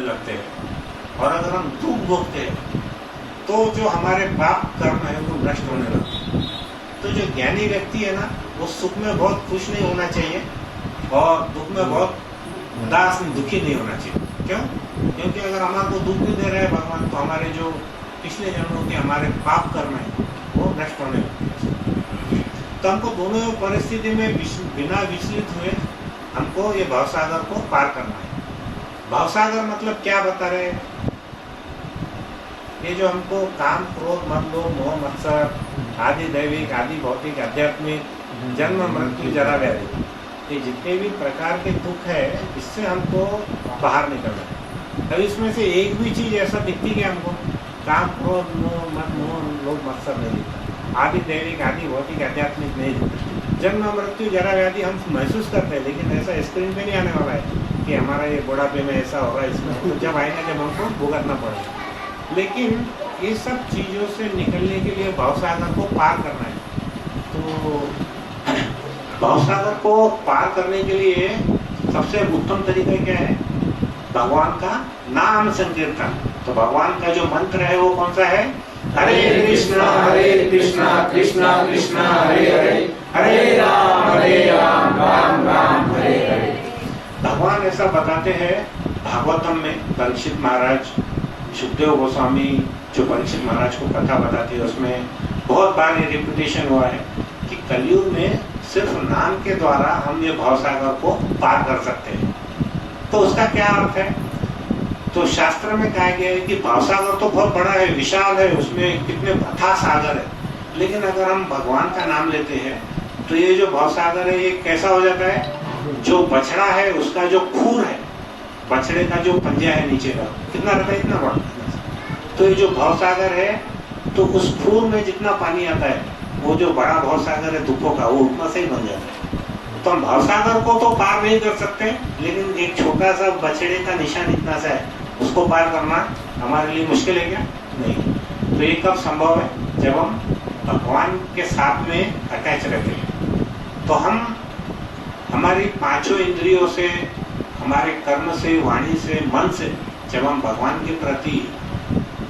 लगते हैं, और अगर हम दुख भोगते हैं तो जो हमारे पाप कर्म है वो नष्ट होने लगते हैं। तो जो ज्ञानी व्यक्ति है ना, वो सुख में बहुत खुश नहीं होना चाहिए और दुख में बहुत उदास दुखी नहीं होना चाहिए। क्यों? क्योंकि अगर हमारे को दुख भी दे रहे हैं भगवान, तो हमारे जो पिछले जन्मों के हमारे पाप कर्म है वो नष्ट होने लगते हैं। तो हमको दोनों परिस्थिति में बिना विचलित हुए हमको ये भवसागर को पार करना है। भवसागर मतलब क्या बता रहे हैं? ये जो हमको काम, क्रोध, मद, लोभ, मोह, मत्सर आदि दैविक, आदि भौतिक, आध्यात्मिक, जन्म, मृत्यु, जरा, व्याधि, ये जितने भी प्रकार के दुख है, इससे हमको बाहर निकलना है। अब इसमें से एक भी चीज ऐसा दिखती है हमको, काम, क्रोध, मोह, मद, मोह, लोभ, मत्सर नहीं दिखता, आदि दैविक, आदि भौतिक, आध्यात्मिक नहीं दिखता, जन्म, मृत्यु, जरा, व्याधि हम महसूस करते हैं, लेकिन ऐसा स्क्रीन पे नहीं आने वाला है कि हमारा ये बुढ़ापे में ऐसा होगा, इसमें तो जब आएगा जब हमको भुगतना पड़ेगा। लेकिन ये सब चीज़ों से निकलने के लिए भवसागर को पार करना है। तो भवसागर को पार करने के लिए सबसे उत्तम तरीका क्या है? भगवान का नाम संकीर्तन। तो भगवान का जो मंत्र है वो कौन सा है? हरे कृष्णा कृष्णा कृष्णा हरे हरे, हरे राम राम राम हरे हरे। भगवान ऐसा बताते हैं भागवतम में। परीक्षित महाराज, सुखदेव गोस्वामी जो परीक्षित महाराज को कथा बताते हैं, उसमें बहुत बार ये रिपीटेशन हुआ है कि कलयुग में सिर्फ नाम के द्वारा हम ये भवसागर को पार कर सकते हैं। तो उसका क्या अर्थ है? तो शास्त्र में कहा गया है कि भवसागर तो बहुत बड़ा है, विशाल है, उसमें कितने अथाह सागर है, लेकिन अगर हम भगवान का नाम लेते हैं तो ये जो भवसागर है ये कैसा हो जाता है? जो बछड़ा है उसका जो खूर है, बछड़े का जो पंजा है नीचे का, कितना रहता है? इतना बड़ा। तो ये जो भवसागर है, तो उस खूर में जितना पानी आता है, वो जो बड़ा भवसागर है दुखों का, वो उतना से ही बन जाता है। तो हम भवसागर को तो पार नहीं कर सकते, लेकिन एक छोटा सा बछड़े का निशान इतना सा है, उसको पार करना हमारे लिए मुश्किल है क्या? नहीं। तो ये कब संभव है? जब हम भगवान के साथ में अटैच रहते हैं। तो हम हमारी पांचों इंद्रियों से, हमारे कर्म से, वाणी से, मन से जब हम भगवान के प्रति,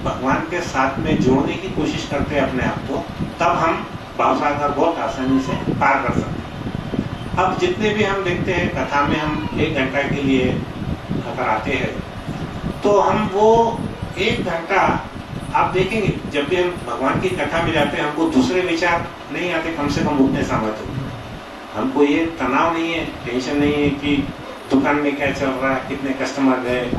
भगवान के साथ में जोड़ने की कोशिश करते हैं अपने आप को, तब हम भवसागर बहुत आसानी से पार कर सकते हैं। अब जितने भी हम देखते हैं कथा में, हम 1 घंटा के लिए अगर आते हैं तो हम वो 1 घंटा, आप देखेंगे जब भी हम भगवान की कथा में जाते हैं, हमको दूसरे विचार नहीं आते, कम से कम उतने समय तो हमको ये तनाव नहीं है, टेंशन नहीं है कि दुकान में क्या चल रहा है, कितने कस्टमर गए।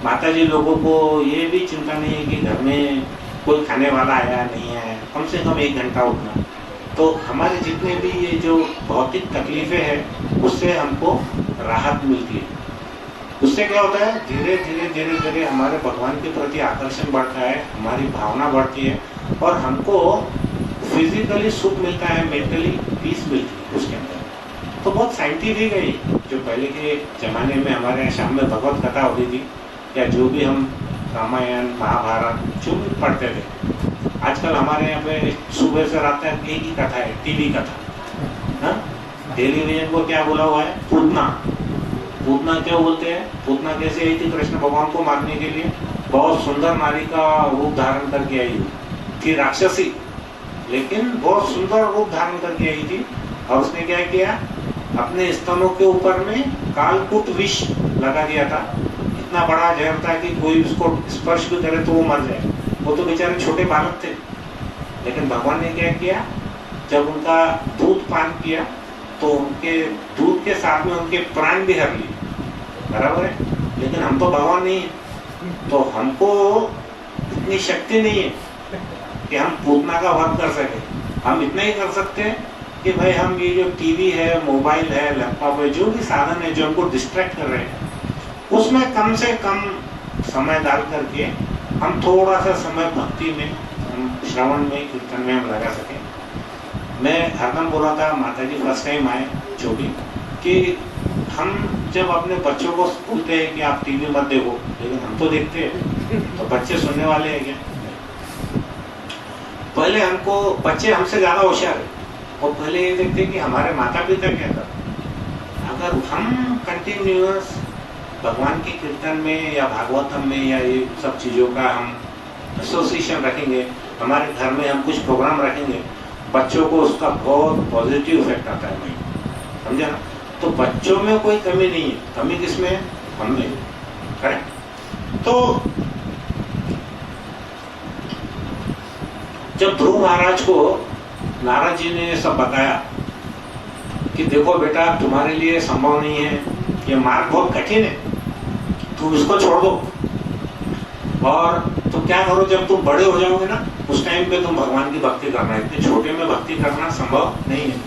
माताजी लोगों को ये भी चिंता नहीं है कि घर में कोई खाने वाला आया नहीं है, कम से कम 1 घंटा उठना। तो हमारे जितने भी ये जो भौतिक तकलीफें हैं, उससे हमको राहत मिलती है। उससे क्या होता है? धीरे धीरे हमारे भगवान के प्रति आकर्षण बढ़ता है, हमारी भावना बढ़ती है, और हमको फिजिकली सुख मिलता है, मेंटली पीस मिलती है उसके अंदर। तो बहुत साइंटिफिक है। जो पहले के जमाने में हमारे यहाँ शाम में भगवत कथा होती थी, या जो भी हम रामायण, महाभारत जो भी पढ़ते थे, आजकल हमारे यहाँ पे सुबह से रात तक एक ही कथा है, टीवी कथा। टेलीविजन को क्या बोला हुआ है? पूतना। पूतना क्यों बोलते हैं? पूतना कैसे आई थी? कृष्ण भगवान को मारने के लिए बहुत सुंदर नारी का रूप धारण करके आई थी, राक्षसी, लेकिन बहुत सुंदर रूप धारण करके आई थी। और उसने क्या किया? अपने स्तनों के ऊपर में कालकूट विष लगा दिया था। इतना बड़ा जहर था कि कोई उसको स्पर्श भी करे तो वो मर जाए। वो तो बेचारे छोटे बालक थे, लेकिन भगवान ने क्या किया? जब उनका दूध पान किया तो उनके दूध के साथ में उनके प्राण भी हर लिए। बराबर है? लेकिन हम तो भगवान नहीं है, तो हमको इतनी शक्ति नहीं है कि हम पूतना का वध कर सके। हम इतना ही कर सकते हैं कि भाई हम ये जो टीवी है, मोबाइल है, लैपटॉप है, जो भी साधन है जो हमको डिस्ट्रैक्ट कर रहे हैं, उसमें कम से कम समय डाल करके हम थोड़ा सा समय भक्ति में, श्रवण में, कीर्तन में हम लगा सकें। मैं हरदम बोला था, माताजी फर्स्ट टाइम आए जो भी, कि हम जब अपने बच्चों को बोलते हैं कि आप टीवी मत देखो, लेकिन हम तो देखते हैं, तो बच्चे सुनने वाले हैं क्या? पहले हमको, बच्चे हमसे ज्यादा होशियार है, और पहले ये देखते कि हमारे माता पिता क्या करते। अगर हम कंटिन्यूअस भगवान के कीर्तन में या भागवतम में या ये सब चीज़ों का हम एसोसिएशन रखेंगे, हमारे घर में हम कुछ प्रोग्राम रखेंगे, बच्चों को उसका बहुत पॉजिटिव इफेक्ट आता है। भाई समझा ना? तो बच्चों में कोई कमी नहीं है, कमी किसमें है? हमने। करेक्ट। तो जब ध्रुव महाराज को नारद जी ने सब बताया कि देखो बेटा, तुम्हारे लिए संभव नहीं है, ये मार्ग बहुत कठिन है, तुम इसको छोड़ दो और तुम क्या करो, जब तुम बड़े हो जाओगे ना उस टाइम पे तुम भगवान की भक्ति करना, इतने छोटे में भक्ति करना संभव नहीं है।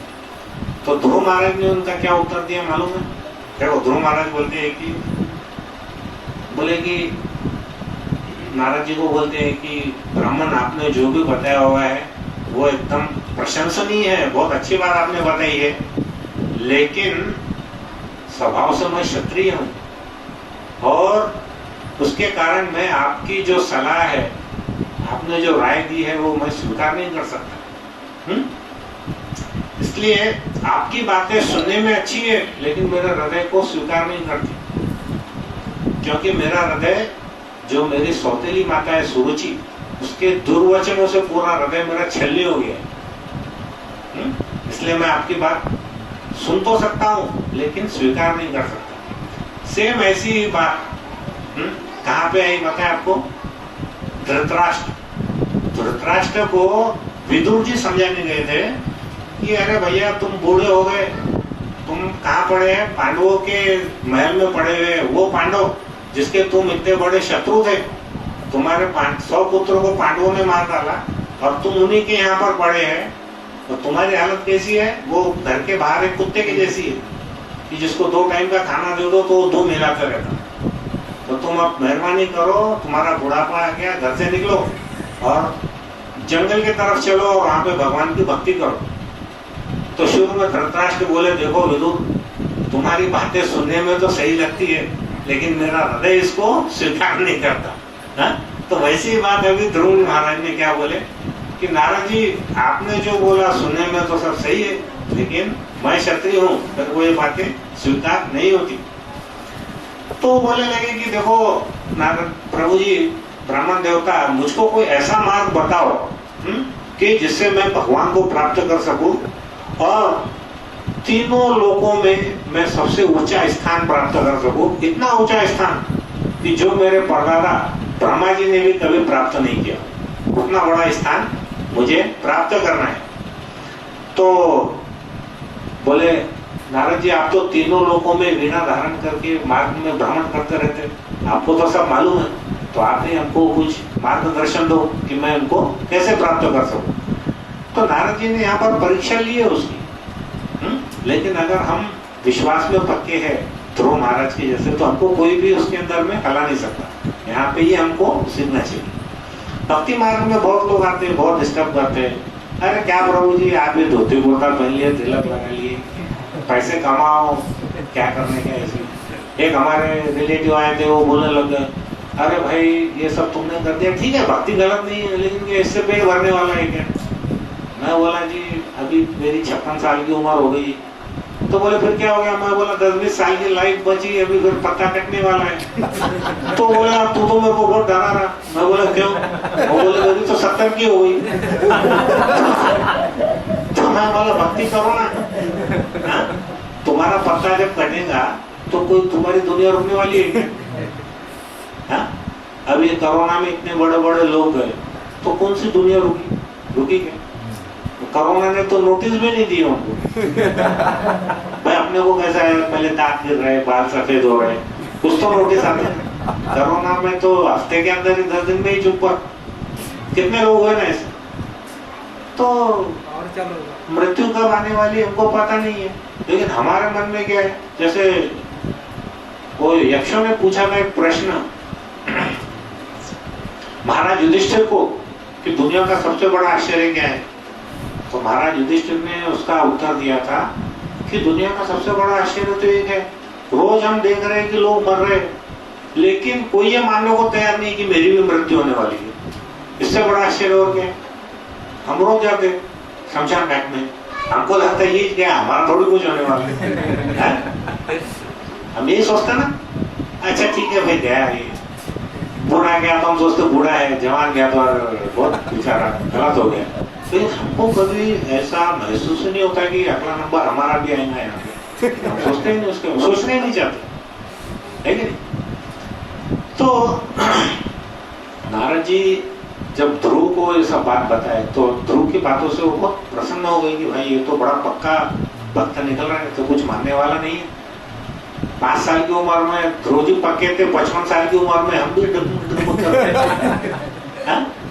तो ध्रुव महाराज ने उनका क्या उत्तर दिया मालूम है? क्या ध्रुव महाराज बोलते हैं कि नारद जी को बोलते हैं कि ब्राह्मण, आपने जो भी बताया हुआ है वो एकदम प्रशंसनीय है, बहुत अच्छी बात आपने बताई है, लेकिन स्वभाव से मैं क्षत्रिय हूं और उसके कारण मैं आपकी जो सलाह है, आपने जो राय दी है, वो मैं स्वीकार नहीं कर सकता। इसलिए आपकी बातें सुनने में अच्छी है, लेकिन मेरे हृदय को स्वीकार नहीं करती, क्योंकि मेरा हृदय, जो मेरी सौतेली माता है सुरुचि, उसके दुर्वचनों से पूरा हृदय मेरा छल्ली हो गया है। इसलिए मैं आपकी बात सुन तो सकता हूँ लेकिन स्वीकार नहीं कर सकता। सेम ऐसी ही बात कहाँ पे आई बताए आपको? धृतराष्ट्र को विदुर जी समझाने गए थे कि अरे भैया, तुम बूढ़े हो गए, तुम कहाँ पड़े हैं? पांडवों के महल में पड़े हुए। वो पांडव जिसके तुम इतने बड़े शत्रु थे, तुम्हारे 100 पुत्रों को पांडवों ने मार डाला और तुम उन्हीं के यहाँ पर पड़े हैं, तो तुम्हारी हालत कैसी है? वो घर के बाहर एक कुत्ते की जैसी है कि जिसको 2 टाइम का खाना दे दो तो वो धूम हिलाता रहता। तो तुम अब मेहरबानी करो, तुम्हारा बुढ़ापा आ गया, घर से निकलो और जंगल की तरफ चलो और वहां पे भगवान की भक्ति करो। तो शुरू में धृतराष्ट्र बोले, देखो विदुर, तुम्हारी बातें सुनने में तो सही लगती है, लेकिन मेरा हृदय इसको स्वीकार नहीं करता। हा? तो वैसी ही बात अभी ध्रुव महाराज ने क्या बोले कि नारद जी, आपने जो बोला सुनने में तो सब सही है, लेकिन मैं क्षत्रिय हूँ, मेरे को ये बातें स्वीकार नहीं होती। तो बोलने लगे कि देखो नारद प्रभु जी, ब्राह्मण देवता, मुझको कोई ऐसा मार्ग बताओ कि जिससे मैं भगवान को प्राप्त कर सकूं और तीनों लोकों में मैं सबसे ऊंचा स्थान प्राप्त कर सकूं, इतना ऊंचा स्थान कि जो मेरे परदादा ब्रह्मा जी ने भी कभी प्राप्त नहीं किया, उतना बड़ा स्थान मुझे प्राप्त करना है। तो बोले, नारद जी, आप तो तीनों लोकों में वीणा धारण करके मार्ग में भ्रमण करते रहते, आपको तो सब मालूम है, तो आपने हमको कुछ मार्गदर्शन दो कि मैं उनको कैसे प्राप्त कर सकूं। तो नारद जी ने यहाँ पर परीक्षा ली है उसकी। लेकिन अगर हम विश्वास में पक्के हैं ध्रुव महाराज के जैसे, तो हमको कोई भी उसके अंदर में हला नहीं सकता। यहाँ पे ही हमको सीखना चाहिए। भक्ति मार्ग में बहुत लोग आते हैं, बहुत डिस्टर्ब करते हैं, अरे क्या प्रभु जी, आप ये धोती कुर्ता पहन लिए, तिलक लगा लिए, पैसे कमाओ, क्या करने का ऐसे। एक हमारे रिलेटिव आए थे, वो बोलने लग गए, अरे भाई ये सब तुमने कर दिया, ठीक है भक्ति गलत नहीं है, लेकिन इससे पेट भरने वाला है क्या? मैं बोला जी, अभी मेरी 56 साल की उम्र हो गई। तो बोले फिर क्या हो गया? मैं बोला 10-20 साल की लाइफ बची, अभी फिर पत्ता कटने वाला है। तो बोले आप तू तो मेरे को बहुत डरा रहा। मैं बोला क्यों? वो बोले मेरी तो 70 की हो गई। तो मैं बोला भक्ति करो ना, तुम्हारा पत्ता जब कटेगा तो कोई तुम्हारी दुनिया रुकने वाली है क्या? अब ये कोरोना में इतने बड़े बड़े लोग गए, तो कौन सी दुनिया रुकी क्या? कोरोना ने तो नोटिस भी नहीं दिया उनको। भाई अपने को कैसा है, पहले दांत गिर रहे, बाल सफेद हो रहे, कुछ तो नोटिस आते हैं। कोरोना में तो हफ्ते के अंदर ही 10 दिन में ही चुप पर कितने लोग हुए ना ऐसे। तो मृत्यु कब आने वाली हमको पता नहीं है, लेकिन हमारे मन में क्या है? जैसे वो यक्षों ने पूछा था एक प्रश्न महाराज युधिष्ठिर को कि दुनिया का सबसे बड़ा आश्चर्य क्या है? तो महाराज युधिष्ठिर ने उसका उत्तर दिया था कि दुनिया का सबसे बड़ा आश्चर्य तो एक है, रोज हम देख रहे हैं कि लोग मर रहे हैं, लेकिन कोई ये मानने को तैयार नहीं कि मेरी भी मृत्यु होने वाली है। इससे बड़ा आश्चर्य और क्या है? हम रोज जाते शमशान घाट में, हमको लगता है ये क्या, हमारा थोड़ी कुछ होने वाला है। हम यही सोचते ना, अच्छा ठीक है भाई, गया ये बूढ़ा गया तो हम सोचते बूढ़ा है, जवान गया तो बहुत बेचारा गलत हो गया। तो हमको कभी ऐसा महसूस ही नहीं होता कि अगला नंबर हमारा भी आएगा यहाँ पे, हम सोचते ही नहीं, उसके सोचने ही नहीं चाहते, है कि नहीं। तो नारद जी जब ध्रुव को ये सब बात बताए तो ध्रुव की बातों से वो बहुत प्रसन्न हो गई कि भाई ये तो बड़ा पक्का भक्त निकल रहा है, तो कुछ मानने वाला नहीं है। 5 साल की उम्र में ध्रुव जी पक्के थे, 55 साल की उम्र में हम भी डुबुक करते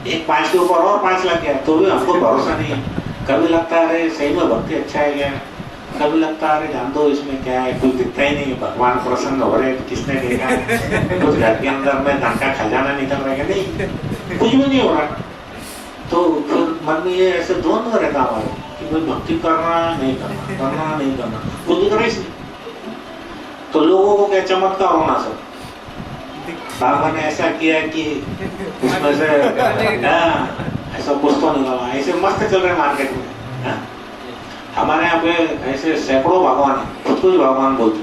एक 5 के ऊपर और 5 लग गया तो भी हमको भरोसा नहीं है। कभी लगता है अरे सही में भक्ति अच्छा है क्या, कभी लगता है अरे जान दो इसमें क्या है, कुछ दिखता ही नहीं, भगवान प्रसन्न हो रहे तो किसने देखा, कुछ घर के अंदर में धन का खजाना निकल रहा है, नहीं कुछ भी नहीं हो रहा। तो फिर मन में ये ऐसे द्वंद्व रहता हमारे कि भाई भक्ति करना नहीं करना, करना नहीं करना, कुछ दिख रहा ही नहीं। तो लोगों को क्या चमत्कार होना सर, बाबा ने ऐसा किया कि उसमें से ऐसा कुछ तो निकला, ऐसे मस्त चल रहे मार्केट में। हमारे यहाँ पे ऐसे सैकड़ों भगवान है, खुद को भगवान बोलते।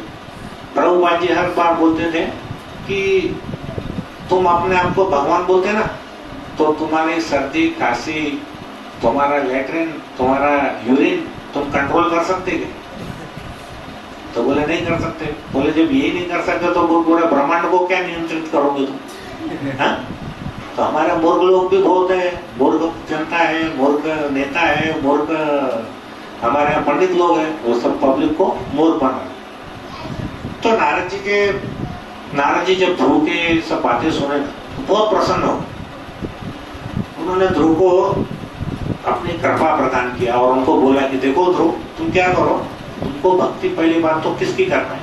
प्रभुपाद जी हर बार बोलते थे कि तुम अपने आप को भगवान बोलते ना, तो तुम्हारी सर्दी खांसी, तुम्हारा लेटरिन, तुम्हारा यूरिन तुम कंट्रोल कर सकते क्या? तो बोले नहीं कर सकते। बोले जब यही नहीं कर सकते तो पूरे ब्रह्मांड को क्या नियंत्रित करोगे तुम? तो हमारे मूर्ख लोग भी बहुत है, मूर्ख जनता है, मूर्ख नेता है, मूर्ख हमारे यहाँ पंडित लोग हैं, वो सब पब्लिक को मूर्ख बना। तो नारद जी जब ध्रुव के सब बातें सुने तो बहुत प्रसन्न हो। उन्होंने ध्रुव को अपनी कृपा प्रदान किया और उनको बोला कि देखो ध्रुव, तुम क्या करो, तुमको भक्ति पहली बात तो किसकी करना है,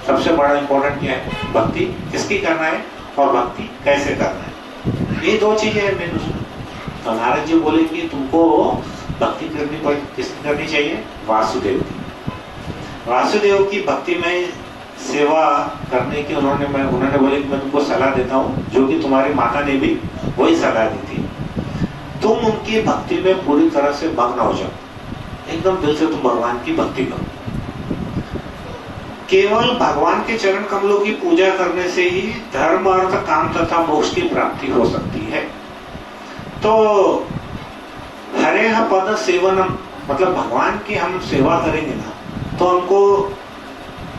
सबसे बड़ा इंपॉर्टेंट क्या है, भक्ति किसकी करना है और भक्ति कैसे करना है, ये 2 चीजें हैं मेन उसमें। तो नारद जी बोले कि तुमको भक्ति किसकी करनी चाहिए, वासुदेव की। वासुदेव की भक्ति में सेवा करने की उन्होंने बोले कि मैं तुमको सलाह देता हूँ, जो कि तुम्हारी माता ने भी वही सलाह दी थी। तुम उनकी भक्ति में पूरी तरह से मग्न हो जाओ, एकदम दिल से तुम भगवान की भक्ति करो। केवल भगवान के चरण कमलों की पूजा करने से ही धर्म, अर्थ, काम तथा मोक्ष की प्राप्ति हो सकती है। तो हरेह पद सेवनम, मतलब भगवान की हम सेवा करेंगे ना तो हमको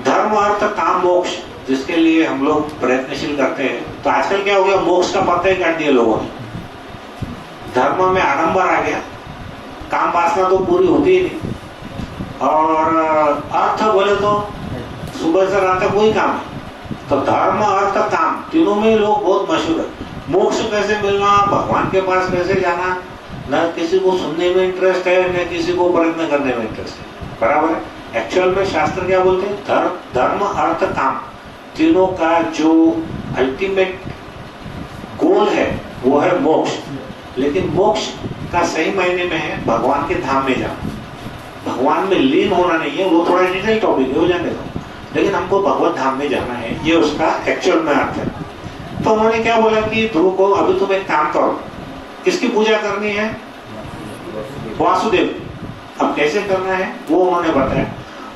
धर्म, अर्थ, काम, मोक्ष जिसके लिए हम लोग प्रयत्नशील करते हैं। तो आजकल क्या हो गया, मोक्ष का पता ही काट दिया लोगों ने, धर्म में आडंबर आ गया, काम वासना तो पूरी होती ही नहीं, और अर्थ बोले तो सुबह से रात तक वही काम है। तो धर्म, अर्थ, काम तीनों में लोग बहुत मशहूर है। मोक्ष कैसे मिलना, भगवान के पास कैसे जाना, न किसी को सुनने में इंटरेस्ट है, न किसी को प्रयत्न करने में इंटरेस्ट है, बराबर है। एक्चुअल में शास्त्र क्या बोलते हैं, धर्म, अर्थ, काम तीनों का जो अल्टीमेट गोल है वो है मोक्ष। लेकिन मोक्ष का सही मायने में है भगवान के धाम में जाना, भगवान में लीन होना नहीं है, वो थोड़ा डिटेल टॉपिक है, हो जाने दो, लेकिन हमको भगवत धाम में जाना है, ये उसका एक्चुअल में अर्थ है। तो उन्होंने क्या बोला कि ध्रुव को अभी तुम एक काम करो, किसकी पूजा करनी है, वासुदेव। अब कैसे करना है वो उन्होंने बताया।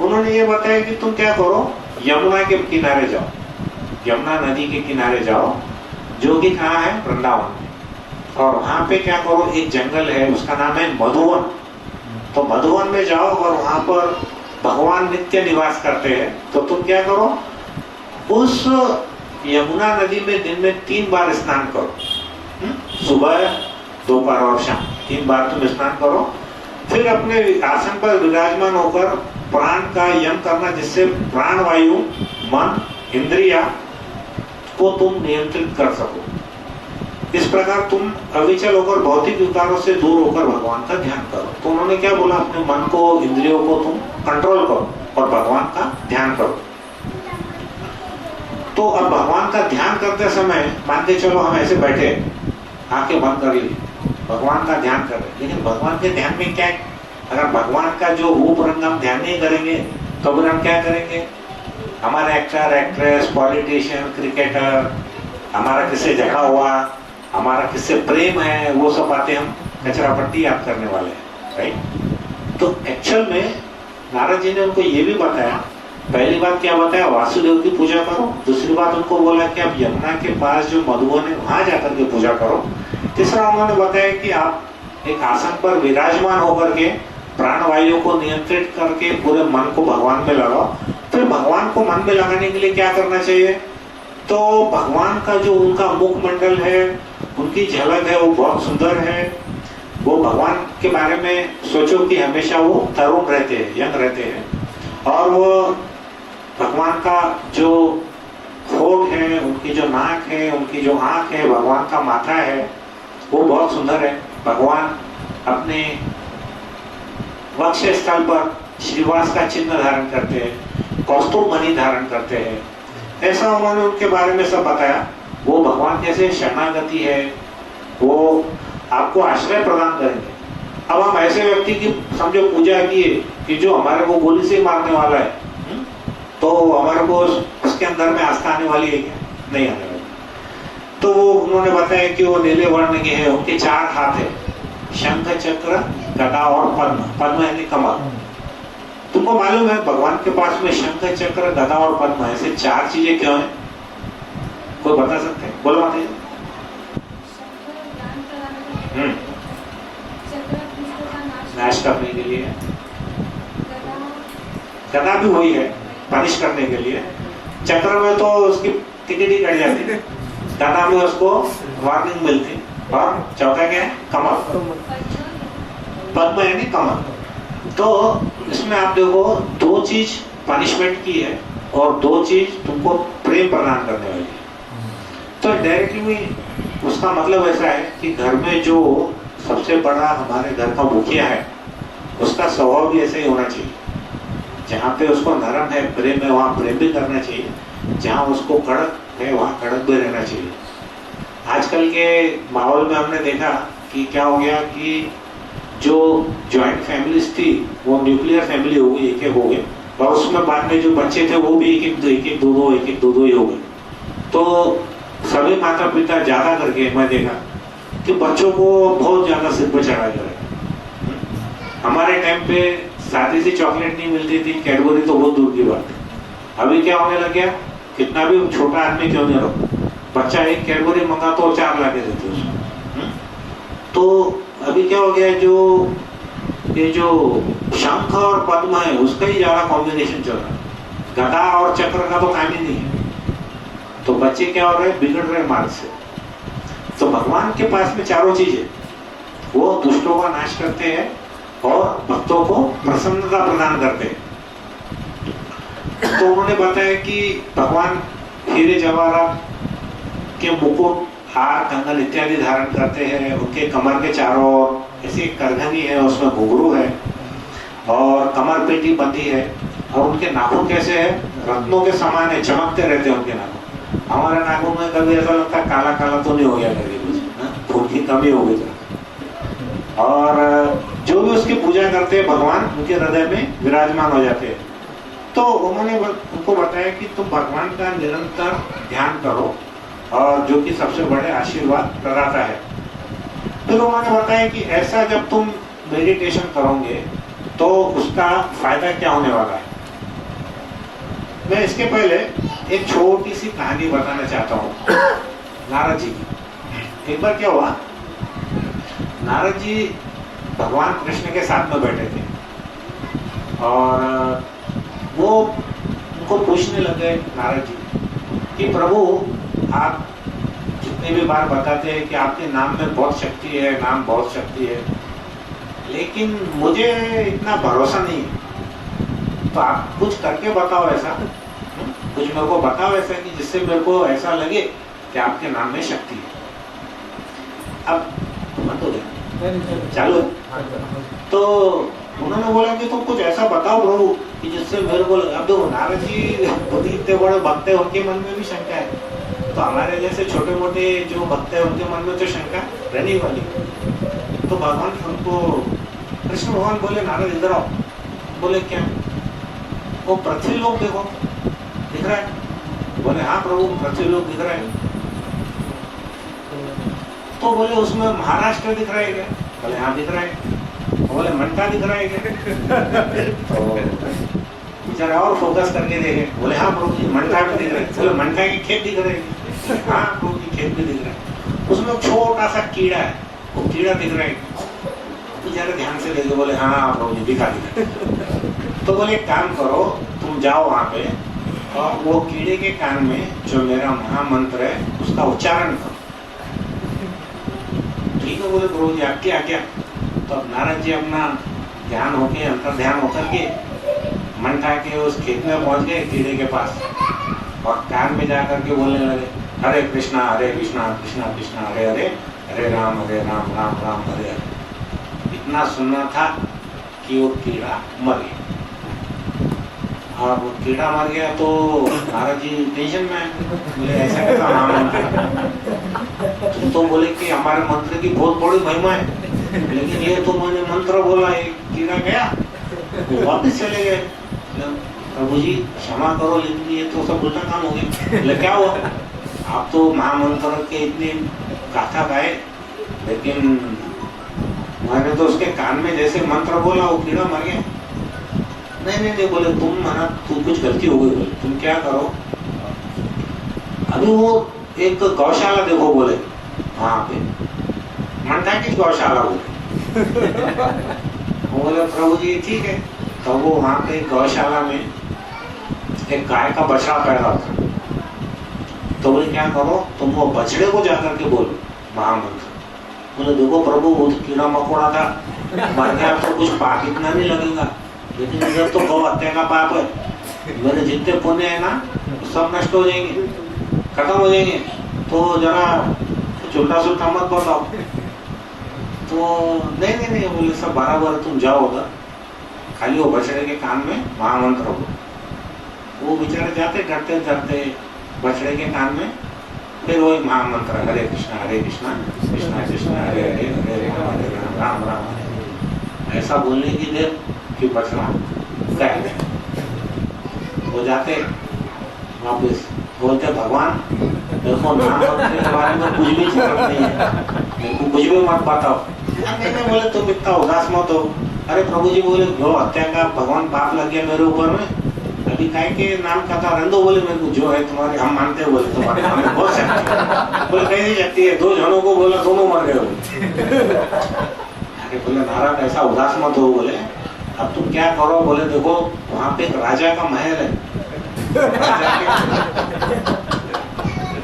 उन्होंने ये बताया कि तुम क्या करो, यमुना के किनारे जाओ, यमुना नदी के किनारे जाओ, जो कि कहाँ है, वृंदावन में। और वहां पे क्या करो, एक जंगल है उसका नाम है मधुवन। तो मधुवन में जाओ और वहां पर भगवान नित्य निवास करते हैं। तो तुम क्या करो, उस यमुना नदी में दिन में 3 बार स्नान करो, सुबह, दोपहर और शाम 3 बार तुम स्नान करो। फिर अपने आसन पर विराजमान होकर प्राण का यम करना, जिससे प्राण वायु, मन, इंद्रिया को तुम नियंत्रित कर सको। इस प्रकार तुम अविचल होकर भौतिक विकारों से दूर होकर भगवान का ध्यान करो। तो उन्होंने क्या बोला, अपने मन को, इंद्रियों को तुम कंट्रोल करो और भगवान का ध्यान करो। तो अब भगवान का ध्यान करते समय मान के चलो हम ऐसे बैठे, आंखें बंद कर ली, भगवान का ध्यान कर रहे, लेकिन भगवान के ध्यान में क्या है, अगर भगवान का जो रूप रंग हम ध्यान नहीं करेंगे तो फिर हम क्या करेंगे, हमारे एक्टर, एक्ट्रेस, पॉलिटिशियन, क्रिकेटर, हमारा किससे झगड़ा हुआ, हमारा किससे प्रेम है, वो सब बातें हम कचरा पट्टी याद करने वाले हैं, राइट। तो एक्चुअल में नारद जी ने उनको ये भी बताया पहली बात क्या बताया, वासुदेव की पूजा करो। दूसरी बात उनको बोला कि आप यमुना के पास जो मधुवन है वहां जाकर के पूजा करो। तीसरा उन्होंने बताया कि आप एक आसन पर विराजमान होकर के प्राणवायु को नियंत्रित करके पूरे मन को भगवान में लगाओ। फिर भगवान को मन में लगाने के लिए क्या करना चाहिए, तो भगवान का जो उनका मुखमंडल है, उनकी झलक है, वो बहुत सुंदर है। वो भगवान के बारे में सोचो कि हमेशा वो तरुण रहते हैं, यंग रहते हैं। और वो भगवान का जो होठ है, उनकी जो नाक है, उनकी जो आंख है, भगवान का माथा है, वो बहुत सुंदर है। भगवान अपने वक्ष स्थल पर श्रीवास का चिन्ह धारण करते हैं, कौस्तुभ मणि धारण करते हैं। ऐसा उन्होंने उनके बारे में सब बताया। वो भगवान कैसे शरणागति है, वो आपको आश्रय प्रदान करेंगे। अब हम ऐसे व्यक्ति की समझो पूजा किए कि जो हमारे को गोली से मारने वाला है, तो हमारे को उसके अंदर में आस्था आने वाली है क्या? नहीं आने वाली। तो वो उन्होंने बताया कि वो नीले वर्ण के हैं, उनके 4 हाथ है, शंख चक्र गदा और पद्म। पद्म यानी कमल। तुमको मालूम है भगवान के पास में शंख चक्र गदा और पद्म, ऐसे 4 चीजें क्यों है? कोई बता सकते हैं? बोलो माता जी। नाश करने के लिए, गदा भी वही है, पनिश करने के लिए। चक्र में तो उसकी टिकट ही कट जाती है, गदा में उसको वार्निंग मिलती। और चौथा क्या है? कमल। पद्म यानी कमल। तो इसमें आप देखो 2 चीज पनिशमेंट की है और 2 चीज तुमको प्रेम प्रदान करने वाली है। तो डायरेक्टली उसका मतलब ऐसा है कि घर में जो सबसे बड़ा हमारे घर का मुखिया है, उसका स्वभाव भी ऐसा ही होना चाहिए। जहाँ पे उसको नरम है, प्रेम है, वहाँ प्रेम भी करना चाहिए। जहाँ उसको कड़क है, वहाँ कड़क भी रहना चाहिए। आजकल के माहौल में हमने देखा कि क्या हो गया कि जो जॉइंट फैमिलीज थी वो न्यूक्लियर फैमिली हो गई, एक हो गए। और उसमें बाद में जो बच्चे थे वो भी एक एक दो ही हो गए। तो सभी माता पिता ज्यादा करके मैं देखा कि बच्चों को बहुत ज्यादा सिर पर चढ़ा जा रहा है। हमारे टाइम पे सादी सी चॉकलेट नहीं मिलती थी, कैडबरी तो बहुत दूर की बात है। अभी क्या होने लग गया, कितना भी छोटा आदमी क्यों नहीं रहो, बच्चा एक कैडबरी मंगा तो 4 ला के देते उसको। तो अभी क्या हो गया, जो ये जो शंख और पद्म है उसका ही ज्यादा कॉम्बिनेशन चल रहा है। गदा और चक्र का तो काम ही नहीं है। तो बच्चे क्या हो रहे हैं, बिगड़ रहे मार्ग से। तो भगवान के पास में 4 चीजें, वो दुष्टों का नाश करते हैं और भक्तों को प्रसन्नता प्रदान करते हैं। तो उन्होंने बताया कि भगवान हीरे जवाहरात के मुकुट, हार, कंगन इत्यादि धारण करते हैं। उनके कमर के चारों ओर ऐसी करघनी है, उसमें घुंघरू है और कमर पेटी बंधी है। और उनके नाखून कैसे है, रत्नों के समान है, चमकते रहते हैं उनके नाखून। हमारे नाखून में कभी ऐसा लगता है काला काला तो नहीं हो गया कभी कुछ, खून की कमी हो गई। और जो भी उसकी पूजा करते हैं भगवान उनके हृदय में विराजमान हो जाते हैं। तो उन्होंने उनको बताया कि तुम भगवान का निरंतर ध्यान करो, और जो कि सबसे बड़े आशीर्वाद प्रदाता है। फिर उन्होंने बताया कि ऐसा जब तुम मेडिटेशन करोगे तो उसका फायदा क्या होने वाला है। मैं इसके पहले एक छोटी सी कहानी बताना चाहता हूँ नारद जी की। एक बार क्या हुआ, नारद जी भगवान कृष्ण के साथ में बैठे थे और वो उनको पूछने लगे नारद जी कि प्रभु आप जितने भी बार बताते हैं कि आपके नाम में बहुत शक्ति है, नाम बहुत शक्ति है, लेकिन मुझे इतना भरोसा नहीं है। तो आप कुछ करके बताओ ऐसा, कुछ मेरे को बताओ ऐसा कि जिससे मेरे को ऐसा लगे कि आपके नाम में शक्ति है। अब बंद हो गया, चालू। तो उन्होंने बोला कि तुम कुछ ऐसा बताओ प्रभु कि जिससे मेरे को लगे। अब देखो नारद जी इतने बड़े भक्त है, उनके मन में भी शंका है। तो हमारे जैसे छोटे मोटे जो भक्त है उनके मन में तो शंका रहने वाली। तो भगवान उनको कृष्ण भगवान बोले नारद इधर आओ। बोले क्या? वो पृथ्वी लोक देखो, दिख रहा है? बोले हाँ प्रभु पृथ्वी लोक दिख रहा है। तो बोले उसमें महाराष्ट्र दिख रहा है क्या? बोले हाँ दिख रहा है। बोले मंटा दिख रहा है क्या? जरा और फोकस करके देखे। बोले हाँ प्रभु जी मंठा भी दिख रहा है। बोले मंठा की खेत दिख रही है? हाँ प्रभु जी खेत भी दिख रहा है। उसमें छोटा सा कीड़ा है, वो कीड़ा दिख रहा है। तो जरा ध्यान से देखे। बोले हाँ प्रभु जी दिखा। तो बोले एक काम करो, तुम जाओ वहां पे और वो कीड़े के कान में जो मेरा महामंत्र है उसका उच्चारण करो। ठीक है बोले प्रभु जी आपकी आज्ञा। तो अब नारद जी अपना ध्यान होके अंतर ध्यान होकर के मंठा के उस खेत में पहुंच गए कीड़े के पास और कान में जाकर के बोलने लगे हरे कृष्णा कृष्णा कृष्णा हरे हरे, हरे राम राम राम हरे हरे। इतना सुनना था कि वो कीड़ा मर गया। और वो कीड़ा मर गया तो नारद जी टेंशन में आए। बोले ऐसा कैसा महामंत्र? तो बोले कि हमारे मंत्र की बहुत बड़ी महिमा है, लेकिन ये तो मैंने मंत्र बोला एक कीड़ा गया, वो वापस चले गए। प्रभु जी क्षमा करो, लेकिन ये तो सब उल्टा काम हो गया। बोले क्या हुआ? आप तो महामंत्र के इतनी गाथा गाए, लेकिन मैंने तो उसके कान में जैसे मंत्र बोला वो कीड़ा मर गया। नहीं बोले तुम माना तू कुछ गलती हो गई। बोले तुम क्या करो, अभी वो एक गौशाला देखो। बोले वहां पे मंठा की गौशाला बोले। बोले प्रभु जी ठीक है। तो वो वहां पे गौशाला में एक गाय का बछड़ा पैदा था। तो बोले क्या करो, तुम वो बछड़े को जाकर के बोलो महामंत्र। बोले देखो प्रभु वो तो कीड़ा मकोड़ा था, मर गया तो कुछ पाप इतना नहीं लगेगा, लेकिन इधर तो गौ हत्या का पाप है, मेरे जितने पुण्य है ना सब नष्ट हो जाएंगे, खत्म हो जाएंगे। तो जरा उल्टा सुल्टा मत बताओ। तो नहीं बोले सब बराबर, तुम जाओ उधर, खाली वो बछड़े के कान में महामंत्र हो। वो बेचारे जाते डरते डरते बछड़े के कान में फिर वही महामंत्र हरे कृष्णा कृष्णा कृष्णा हरे हरे, हरे राम राम राम हरे। ऐसा बोलने की देर कि बछड़ा गायब है। वो जाते वापिस बोलते भगवान देखो महामंत्र के बारे में कुछ भी जरूरत नहीं है, देखो कुछ भी मत बताओ। नहीं बोले तुम इतना उदास मत हो। अरे प्रभु जी बोले गौ हत्या का भगवान पाप लग गया मेरे ऊपर में, अभी काय के नाम कथा रंदो। बोले मेरे को जो है तुम्हारे हम मानते हैं। बोले तुम्हारे नाम बहुत शक्ति। बोले कैसी शक्ति है? 2 जनों को बोला दोनों मर गए। अरे बोले नारायण ऐसा उदास मत हो। बोले अब तुम क्या करो? बोले देखो वहां पे एक राजा का महल है,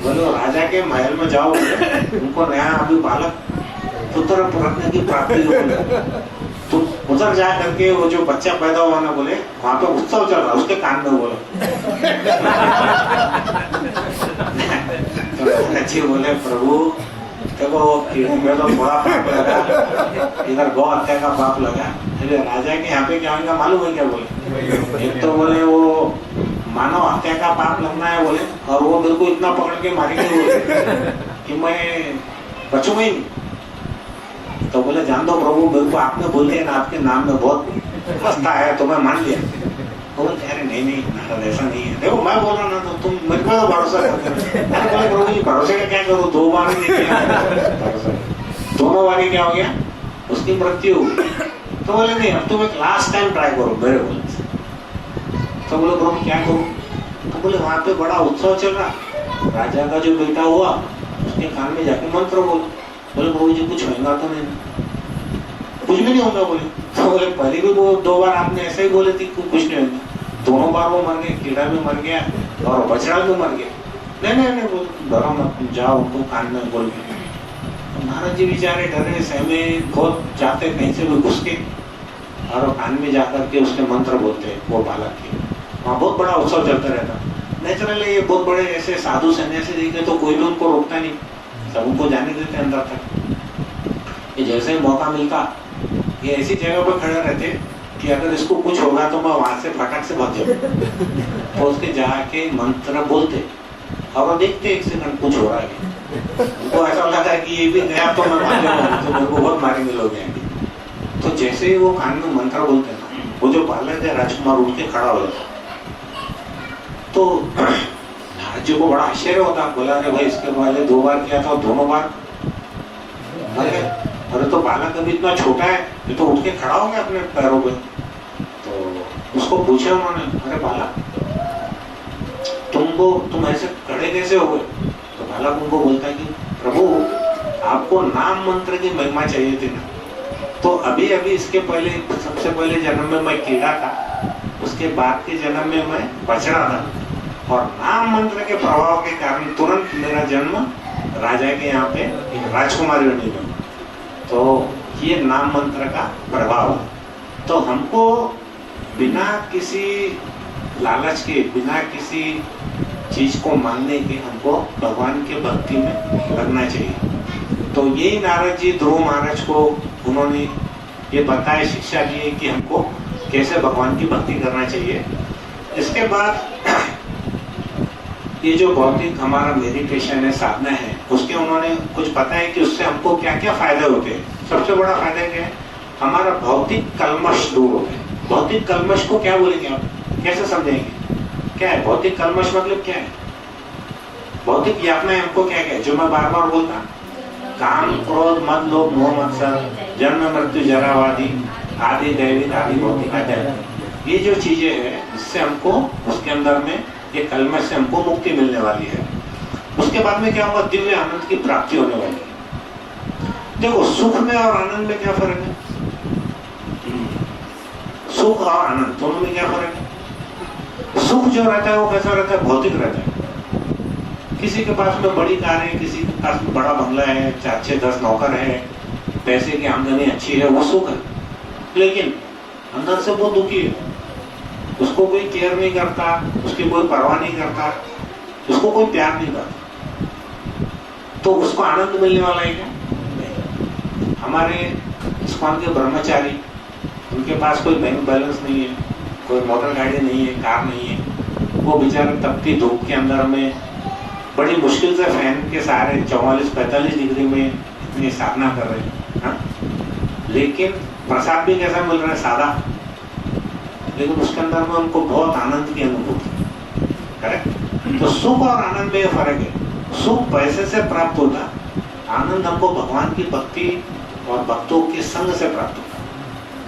बोलो राजा के महल में जाओ, उनको नया अभी बालक पुत्र रत्न की प्राप्ति हो। तुम उधर जा करके वो जो बच्चा पैदा हुआ ना, बोले वहां पे उत्सव चल रहा, उसके कान में बोलो। तो अच्छी बोले प्रभु देखो कीड़े में तो थोड़ा पाप लगा, इधर गौ हत्या का पाप लगा, राजा के यहाँ पे क्या होगा मालूम है क्या? बोले एक तो बोले वो मानव हत्या का पाप लगना है बोले, और वो मेरे को इतना पकड़ के मारेंगे बोले कि मैं बचूंगा ही नहीं। तो बोले जान दो प्रभु, मेरे को आपने बोले ना आपके नाम में बहुत आस्था है तो मैं मान लिया। तो बोले अरे नहीं नारद ऐसा नहीं है, देखो मैं बोल रहा ना तो तुम मेरे को तो भरोसा करते। अरे बोले प्रभु जी भरोसे का क्या करूँ, 2 बार ही दोनों बार क्या हो गया, उसकी मृत्यु हो गई। तो बोले नहीं अब तुम एक लास्ट टाइम ट्राई करो मेरे बोले। तो बोले प्रभु क्या करूँ? तो बोले वहां पे बड़ा उत्सव चल रहा, राजा का जो बेटा हुआ उसके कान में जाके मंत्र बोलो। बोले प्रभु जी कुछ होगा तो नहीं? कुछ भी नहीं होगा बोले। तो बोले पहले भी वो 2 बार आपने ऐसे ही बोले थे कुछ नहीं होगा, दोनों बार वो मर गए, कीड़ा भी मर गया और बछड़ा भी मर गया। नहीं बोल डरो मत, जाओ उनको कान में बोल। महाराज जी बेचारे डरे सहमे, बहुत जाते कहीं से भी घुस के और कान में जाकर के उसके मंत्र बोलते वो बालक के। वहाँ बहुत बड़ा उत्सव चलता रहता। नेचुरली ये बहुत बड़े ऐसे साधु सन्यासी दिखे तो कोई भी उनको रोकता नहीं, सब उनको जाने देते अंदर तक। ये जैसे ही मौका मिलता ये ऐसी जगह पर खड़े रहते कि अगर इसको कुछ होगा तो मैं वहां से फटाक से भाग जाऊँ। तो उसके जाके मंत्र बोलते और वो देखते 1 सेकंड कुछ हो रहा है। उनको ऐसा लगा कि ये भी गया तो मैं भाग जाऊंगा, तो मेरे को बहुत मारेंगे लोग यहाँ। तो जैसे ही वो कान में मंत्र बोलते ना, वो जो बालक है राजकुमार उठ के खड़ा हो जाता। तो महाराज जी को बड़ा आश्चर्य होता, बोला अरे भाई इसके पहले 2 बार किया था, दोनों बार अरे तो बालक अभी इतना छोटा है, ये तो उठ के खड़ा हो गया अपने पैरों पे। तो उसको पूछा उन्होंने, अरे बालक तुम ऐसे खड़े कैसे हो गए? तो बालक उनको बोलता है कि प्रभु आपको नाम मंत्र की महिमा चाहिए थी ना, तो अभी अभी इसके पहले सबसे पहले जन्म में मैं कीड़ा था, उसके बाद के जन्म में मैं बछड़ा था, और नाम मंत्र के प्रभाव के कारण तुरंत मेरा जन्म राजा के यहाँ पे एक राजकुमारी बनी गई। तो ये नाम मंत्र का प्रभाव है। तो हमको बिना किसी लालच के, बिना किसी चीज को मांगने के हमको भगवान के भक्ति में लगना चाहिए। तो यही नारद जी ध्रुव महाराज को उन्होंने ये बताया, शिक्षा दी कि हमको कैसे भगवान की भक्ति करना चाहिए। इसके बाद ये जो भौतिक हमारा मेडिटेशन है, साधना है, उसके उन्होंने कुछ बताया कि उससे हमको क्या क्या फायदे होते हैं। सबसे बड़ा फायदा क्या है, हमारा भौतिक कलमश दूर होते हैं। भौतिक कलमश को क्या बोलेंगे आप, कैसे समझेंगे? क्या है भौतिक कलमश? मतलब क्या है? भौतिक यातना हमको क्या क्या है, जो मैं बार बार बोलता, काम क्रोध मद लोभ मोह मत्सर जन्म मृत्यु जरावादी आदि दैविक आदि भौतिक आदि, ये जो चीजें हैं इससे हमको उसके अंदर में ये कलमश से हमको मुक्ति मिलने वाली है। उसके बाद में क्या होगा, दिव्य आनंद की प्राप्ति होने वाली है। देखो सुख में और आनंद में क्या फर्क है? सुख और आनंद दोनों में क्या फर्क है? सुख जो रहता है वो कैसा रहता है? भौतिक रहता है। किसी के पास में बड़ी कार है, किसी के पास में बड़ा बंगला है, 4-6-10 नौकर है, पैसे की आमदनी अच्छी है, वो सुख है। लेकिन अंदर से वो दुखी है, उसको कोई केयर नहीं करता, उसकी कोई परवाह नहीं करता, उसको कोई प्यार नहीं करता, तो उसको आनंद मिलने वाला है क्या? नहीं। हमारे इस्कॉन के ब्रह्मचारी, उनके पास कोई बैंक बैलेंस नहीं है, कोई मोटर गाड़ी नहीं है, कार नहीं है, वो बेचारे तपती धूप के अंदर में बड़ी मुश्किल से फैन के सहारे 44-45 डिग्री में इतनी साधना कर रहे हैं, हाँ? लेकिन प्रसाद भी कैसा मिल रहा है? सादा, लेकिन उसके अंदर में उनको बहुत आनंद की अनुभूति। करेक्ट? तो सुख और आनंद में ये फर्क है। सुख पैसे से प्राप्त होता, आनंद हमको भगवान की भक्ति और भक्तों के संग से प्राप्त होता।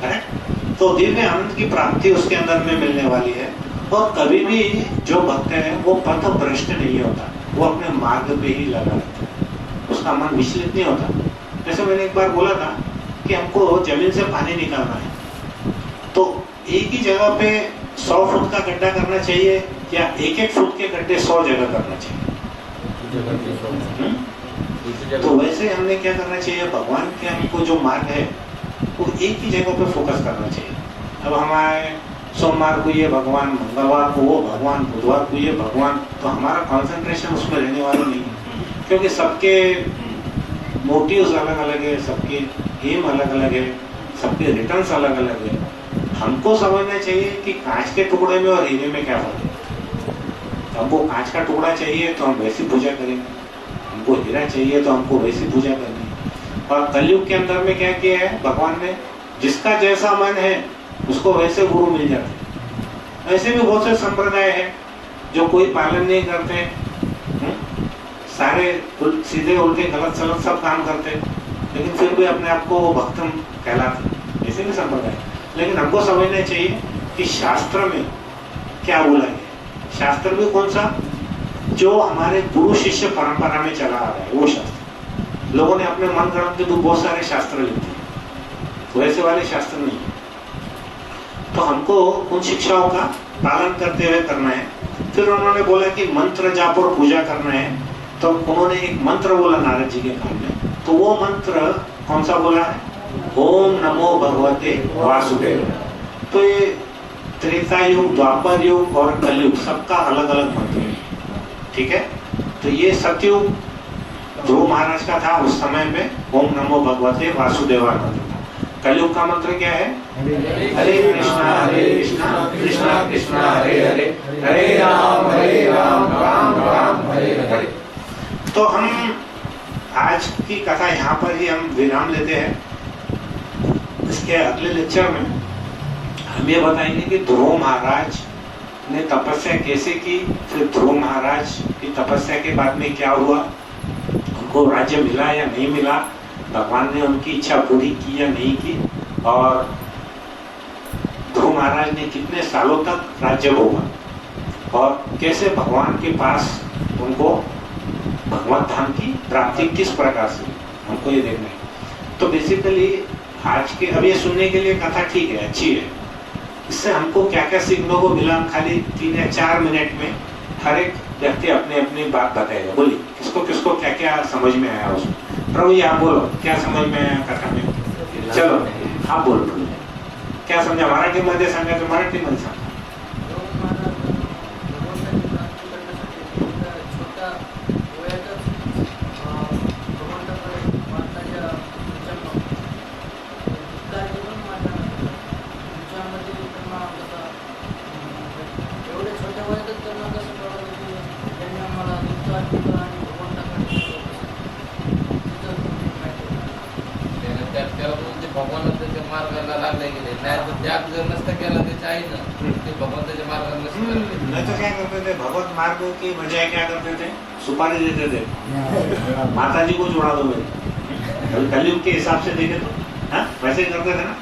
करेक्ट? तो दिव्य आनंद की प्राप्ति उसके अंदर में मिलने वाली है। और कभी भी जो भक्त है वो पथ भ्रष्ट नहीं होता, वो अपने मार्ग पे ही लगा रहता है, उसका मन विचलित नहीं होता। जैसे मैंने एक बार बोला था कि हमको जमीन से पानी निकालना है, तो एक ही जगह पे 100 फुट का गड्ढा करना चाहिए या 1-1 फुट के गड्ढे 100 जगह करना चाहिए? तो वैसे हमने क्या करना चाहिए, भगवान के हमको जो मार्ग है वो एक ही जगह पे फोकस करना चाहिए। अब हमारे सोमवार को ये भगवान, मंगलवार को वो भगवान, बुधवार को ये भगवान, तो हमारा कंसंट्रेशन उसमें रहने वाला नहीं है, क्योंकि सबके मोटिव्स अलग अलग है, सबके एम अलग अलग है, सबके रिटर्न्स अलग अलग है। हमको समझना चाहिए कि कांच के टुकड़े में और हीरे में क्या फर्क है। तो हमको कांच का टुकड़ा चाहिए तो हम वैसी पूजा करेंगे, हमको हीरा चाहिए तो हमको वैसी पूजा करनी है। और कलयुग के अंदर में क्या किया है भगवान ने, जिसका जैसा मन है उसको वैसे गुरु मिल जाते हैं। ऐसे भी बहुत से संप्रदाय है जो कोई पालन नहीं करते, सारे सीधे उल्टे गलत सलत सब काम करते, लेकिन फिर भी अपने आप को भक्तम कहलाते, ऐसे भी संप्रदाय। लेकिन हमको समझना चाहिए कि शास्त्र में क्या बोला है। शास्त्र भी कौन सा, जो हमारे गुरु शिष्य परंपरा में चला आ रहा है वो शास्त्र। लोगों ने अपने मन गढ़ंत के तो बहुत सारे शास्त्र लिखे, वैसे वाले शास्त्र नहीं है। तो हमको उन शिक्षाओं का पालन करते हुए करना है। फिर उन्होंने बोला कि मंत्र जाप और पूजा करना है, तो उन्होंने एक मंत्र बोला नारद जी के कान में। तो वो मंत्र कौन सा बोला है? ओम नमो भगवते वासुदेव। तो ये त्रेता युग, द्वापर युग और कलयुग सबका अलग अलग मंत्र है, ठीक है। तो ये सतयुग ध्रुव महाराज का था, उस समय में ओम नमो भगवते वासुदेवाय मंत्र था। कलयुग का मंत्र क्या है? हरे कृष्णा कृष्णा कृष्णा हरे हरे, हरे राम राम राम हरे हरे। तो हम आज की कथा यहाँ पर ही हम विराम लेते हैं। इसके अगले लेक्चर में हम ये बताएंगे कि ध्रुव महाराज ने तपस्या कैसे की, फिर ध्रुव महाराज की तपस्या के बाद में क्या हुआ, उनको राज्य मिला या नहीं मिला, भगवान ने उनकी इच्छा पूरी की या नहीं की, और ध्रुव महाराज ने कितने सालों तक राज्य भोगा और कैसे भगवान के पास उनको भगवत धाम की प्राप्ति किस प्रकार से, हमको ये देखना है। तो बेसिकली आज के अब ये सुनने के लिए कथा ठीक है, अच्छी है, इससे हमको क्या क्या सीखने को मिला, हम खाली 3 या 4 मिनट में हर एक व्यक्ति अपने अपनी बात बताएगा। बोलिए किसको किसको क्या क्या समझ में आया उसमें। प्रभु जी आप बोलो क्या समझ में आया कथा में। चलो आप बोलो क्या समझा, मराठीमध्ये सांगायचं, मराठीमध्ये सांगा। भगवंताच्या मार्गाला लागले गेले, नाही तर त्याग जर नसता केला त्याच्या आई ना ते भगवंताच्या मार्गाला नसतं। नहीं तो क्या करते थे, भगवत मार्ग की बजाय क्या करते थे, सुपारी देते थे, माता जी को जुड़ा दो मेरी। कलयुग के हिसाब से देखे तो हाँ वैसे ही करते थे ना।